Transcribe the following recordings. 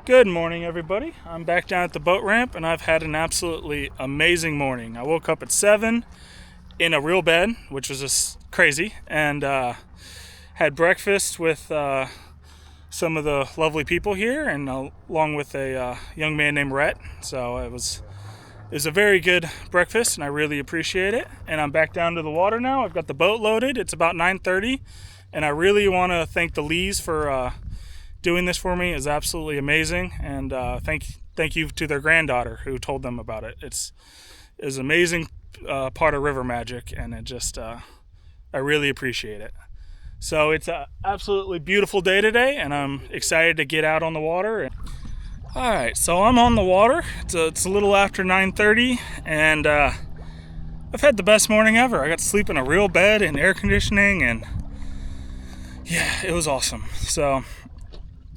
Good morning, everybody. I'm back down at the boat ramp, and I've had an absolutely amazing morning. I woke up at 7 in a real bed, which was just crazy, and had breakfast with some of the lovely people here, and along with a young man named Rhett. So it was a very good breakfast, and I really appreciate it. And I'm back down to the water now. I've got the boat loaded. It's about 9:30, and I really want to thank the Lees for doing this for me. Is absolutely amazing, and thank you to their granddaughter who told them about it. It's an amazing part of river magic, and it just I really appreciate it. So it's an absolutely beautiful day today, and I'm excited to get out on the water. All right, so I'm on the water. It's a little after 9:30, and I've had the best morning ever. I got to sleep in a real bed and air conditioning, and yeah, it was awesome. So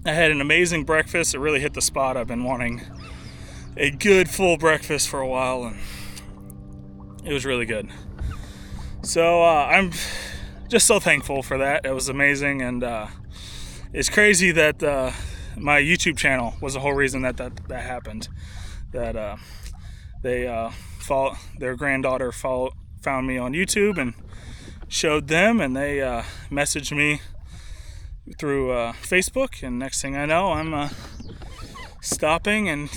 I had an amazing breakfast. It really hit the spot. I've been wanting a good full breakfast for a while, and it was really good. So I'm just so thankful for that. It was amazing, and it's crazy that my YouTube channel was the whole reason that happened. That their granddaughter found me on YouTube and showed them, and they messaged me through Facebook, and next thing I know, I'm stopping, and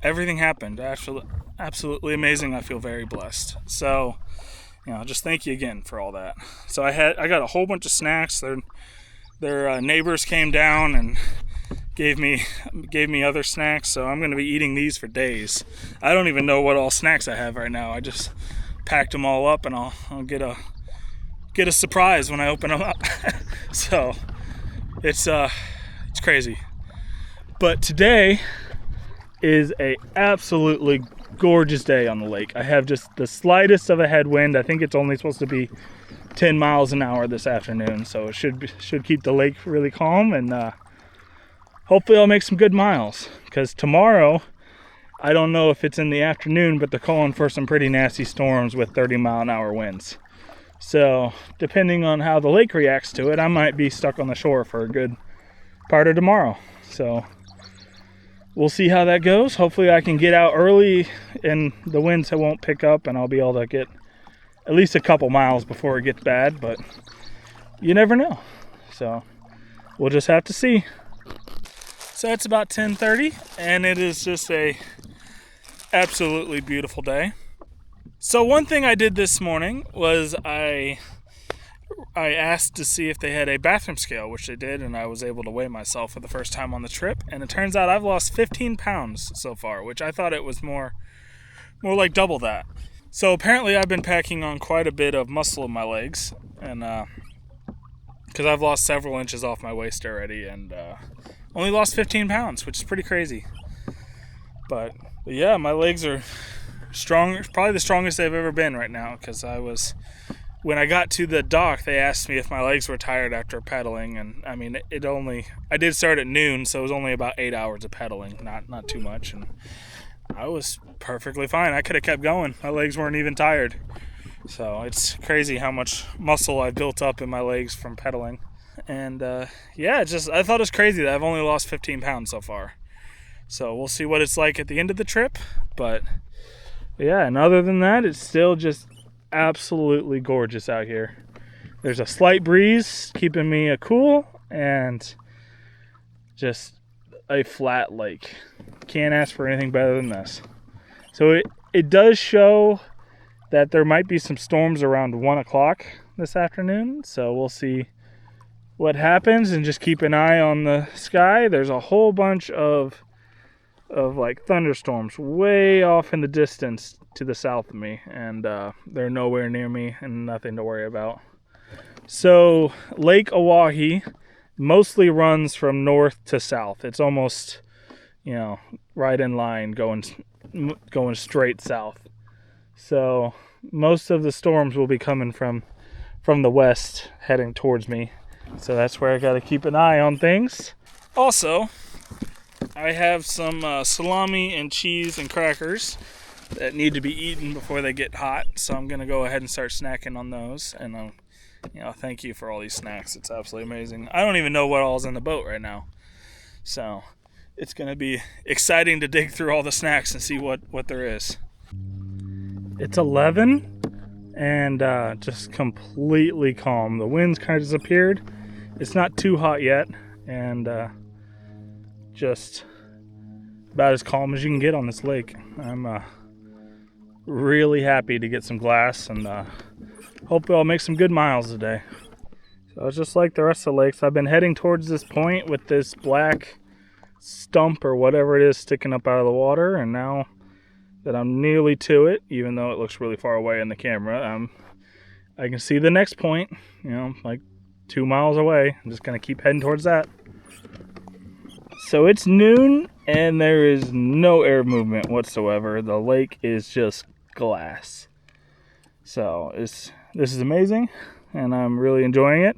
everything happened. Actually, absolutely amazing. I feel very blessed. So, just thank you again for all that. So I got a whole bunch of snacks. Their neighbors came down and gave me other snacks. So I'm going to be eating these for days. I don't even know what all snacks I have right now. I just packed them all up, and I'll get a surprise when I open them up. So it's crazy. But today is a absolutely gorgeous day on the lake. I have just the slightest of a headwind. I think it's only supposed to be 10 miles an hour this afternoon, so it should keep the lake really calm, and hopefully I'll make some good miles, because tomorrow, I don't know if it's in the afternoon, but they're calling for some pretty nasty storms with 30-mile-an-hour winds. So depending on how the lake reacts to it, I might be stuck on the shore for a good part of tomorrow. So we'll see how that goes. Hopefully I can get out early and the winds won't pick up, and I'll be able to get at least a couple miles before it gets bad, but you never know. So we'll just have to see. So it's about 10:30, and it is just a absolutely beautiful day. So one thing I did this morning was I asked to see if they had a bathroom scale, which they did, and I was able to weigh myself for the first time on the trip, and it turns out I've lost 15 pounds so far, which I thought it was more like double that. So apparently I've been packing on quite a bit of muscle in my legs, and because I've lost several inches off my waist already, and only lost 15 pounds, which is pretty crazy. But yeah, my legs are strong, probably the strongest they've ever been right now, because when I got to the dock, they asked me if my legs were tired after pedaling, and I mean, I did start at noon, so it was only about 8 hours of pedaling, not too much, and I was perfectly fine. I could have kept going. My legs weren't even tired. So it's crazy how much muscle I've built up in my legs from pedaling. And I thought it was crazy that I've only lost 15 pounds so far. So we'll see what it's like at the end of the trip, but yeah, and other than that, it's still just absolutely gorgeous out here. There's a slight breeze keeping me cool, and just a flat lake. Can't ask for anything better than this. So it does show that there might be some storms around 1 o'clock this afternoon, so we'll see what happens, and just keep an eye on the sky. There's a whole bunch of like thunderstorms way off in the distance to the south of me, and they're nowhere near me and nothing to worry about. So Lake Oahe mostly runs from north to south. It's almost, right in line going straight south. So most of the storms will be coming from the west heading towards me. So that's where I got to keep an eye on things. Also, I have some salami and cheese and crackers that need to be eaten before they get hot. So I'm going to go ahead and start snacking on those. And thank you for all these snacks. It's absolutely amazing. I don't even know what all's in the boat right now. So it's going to be exciting to dig through all the snacks and see what there is. It's 11 and just completely calm. The wind's kind of disappeared. It's not too hot yet, and just about as calm as you can get on this lake. I'm really happy to get some glass, and hope I'll make some good miles today. So it's just like the rest of the lakes. I've been heading towards this point with this black stump or whatever it is sticking up out of the water, and now that I'm nearly to it, even though it looks really far away in the camera, I can see the next point, like 2 miles away. I'm just gonna keep heading towards that. So it's noon and there is no air movement whatsoever. The lake is just glass. So this is amazing, and I'm really enjoying it.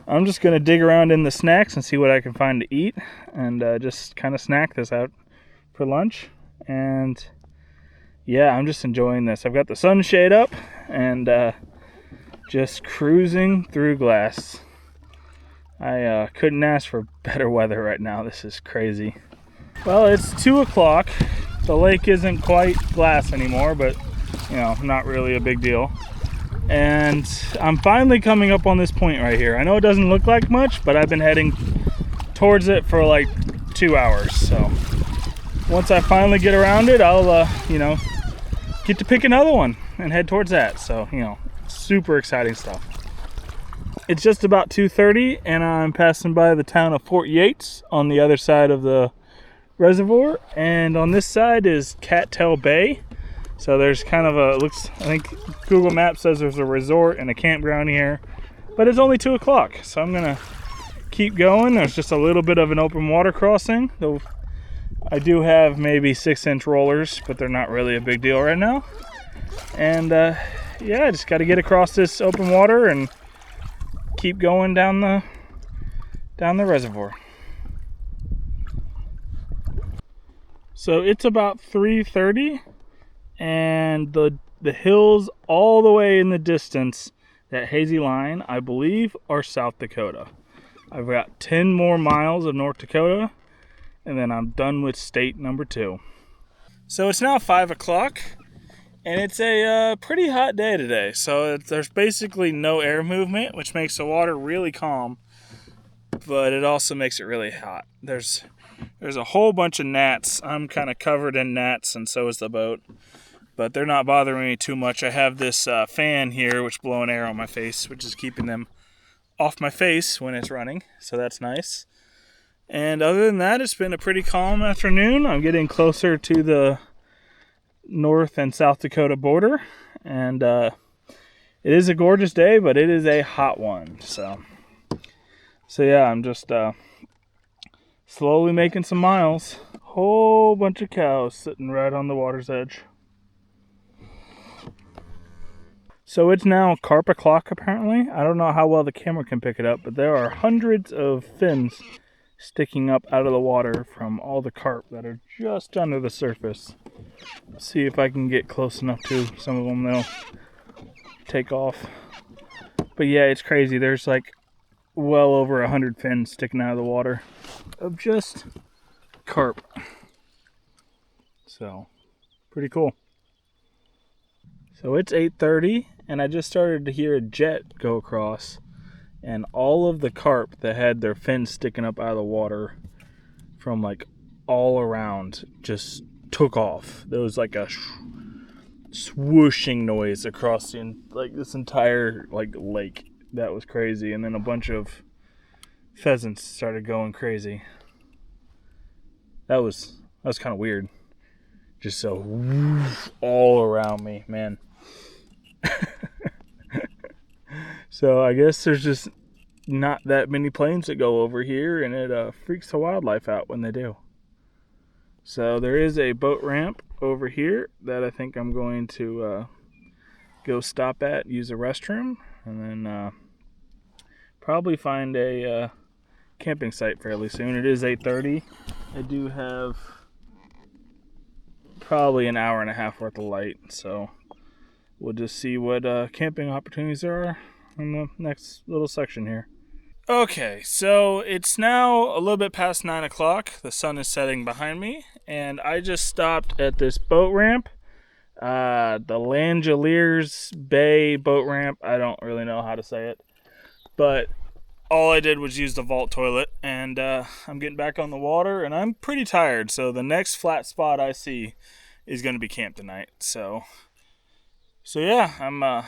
I'm just gonna dig around in the snacks and see what I can find to eat, and just kind of snack this out for lunch. And yeah, I'm just enjoying this. I've got the sunshade up and just cruising through glass. I couldn't ask for better weather right now. This is crazy. Well, it's 2 o'clock. The lake isn't quite glass anymore, but not really a big deal. And I'm finally coming up on this point right here. I know it doesn't look like much, but I've been heading towards it for like 2 hours. So once I finally get around it, I'll get to pick another one and head towards that. So super exciting stuff. It's just about 2:30 and I'm passing by the town of Fort Yates on the other side of the reservoir, and on this side is Cattail Bay. So there's kind of I think Google Maps says there's a resort and a campground here, but it's only 2 o'clock, so I'm gonna keep going. There's just a little bit of an open water crossing, though I do have maybe 6-inch rollers, but they're not really a big deal right now. And yeah, I just got to get across this open water and keep going down the reservoir. So it's about 3:30, and the hills all the way in the distance, that hazy line, I believe, are South Dakota. I've got 10 more miles of North Dakota, and then I'm done with state number 2. So it's now 5 o'clock, and it's a pretty hot day today. So there's basically no air movement, which makes the water really calm, but it also makes it really hot. There's a whole bunch of gnats. I'm kind of covered in gnats, and so is the boat, but they're not bothering me too much. I have this fan here, which blowing air on my face, which is keeping them off my face when it's running, so that's nice. And other than that, it's been a pretty calm afternoon. I'm getting closer to the North and South Dakota border, and it is a gorgeous day, but it is a hot one. So yeah, I'm just slowly making some miles. Whole bunch of cows sitting right on the water's edge. So it's now carp o'clock apparently. I don't know how well the camera can pick it up, but there are hundreds of fins sticking up out of the water from all the carp that are just under the surface. Let's see if I can get close enough to some of them. They'll take off. But yeah, it's crazy. There's like well over 100 fins sticking out of the water of just carp. So pretty cool. So it's 8:30 and I just started to hear a jet go across, and all of the carp that had their fins sticking up out of the water from like all around just took off. There was like a swooshing noise across this entire lake. That was crazy. And then a bunch of pheasants started going crazy. That was kind of weird. Just so all around me, man. So I guess there's just not that many planes that go over here, and it freaks the wildlife out when they do. So there is a boat ramp over here that I think I'm going to go stop at, use a restroom, and then probably find a camping site fairly soon. It is 8:30. I do have probably an hour and a half worth of light, so we'll just see what camping opportunities there are in the next little section here. Okay, so it's now a little bit past 9 o'clock. The sun is setting behind me, and I just stopped at this boat ramp. The Langeliers Bay boat ramp. I don't really know how to say it, but all I did was use the vault toilet, and I'm getting back on the water, and I'm pretty tired. So the next flat spot I see is going to be camp tonight. So yeah, I'm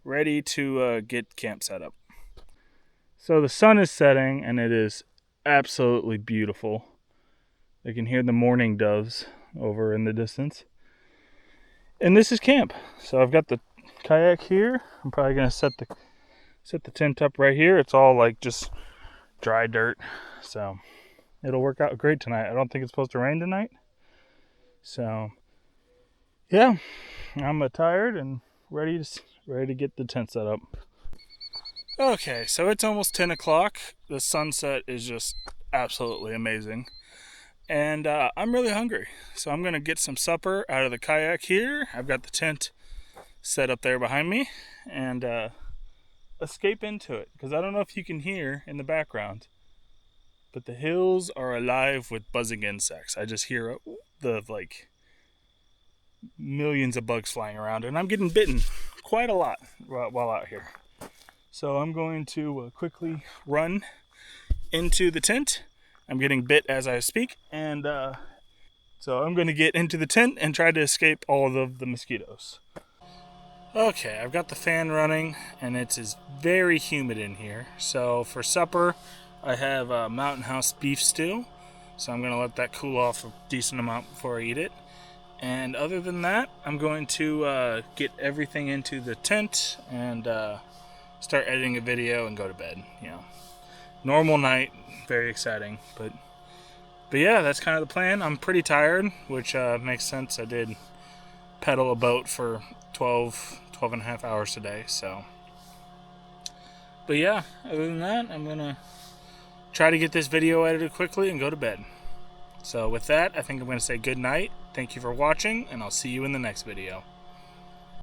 ready to get camp set up. So the sun is setting, and it is absolutely beautiful. I can hear the mourning doves over in the distance. And this is camp. So I've got the kayak here. I'm probably going to set the tent up right here. It's all like just dry dirt. So it'll work out great tonight. I don't think it's supposed to rain tonight. So yeah, I'm tired and ready to get the tent set up. Okay, so it's almost 10 o'clock. The sunset is just absolutely amazing. And I'm really hungry. So I'm going to get some supper out of the kayak here. I've got the tent set up there behind me. And escape into it. Because I don't know if you can hear in the background, but the hills are alive with buzzing insects. I just hear the millions of bugs flying around. And I'm getting bitten quite a lot while out here. So I'm going to quickly run into the tent. I'm getting bit as I speak, and so I'm going to get into the tent and try to escape all of the mosquitoes. Okay, I've got the fan running, and it is very humid in here. So for supper, I have Mountain House beef stew. So I'm going to let that cool off a decent amount before I eat it. And other than that, I'm going to get everything into the tent and start editing a video and go to bed. You know, normal night, very exciting, but yeah, that's kind of the plan. I'm pretty tired, which makes sense. I did pedal a boat for 12 and a half hours today, so. But yeah, other than that, I'm gonna try to get this video edited quickly and go to bed. So with that, I think I'm gonna say good night. Thank you for watching, and I'll see you in the next video.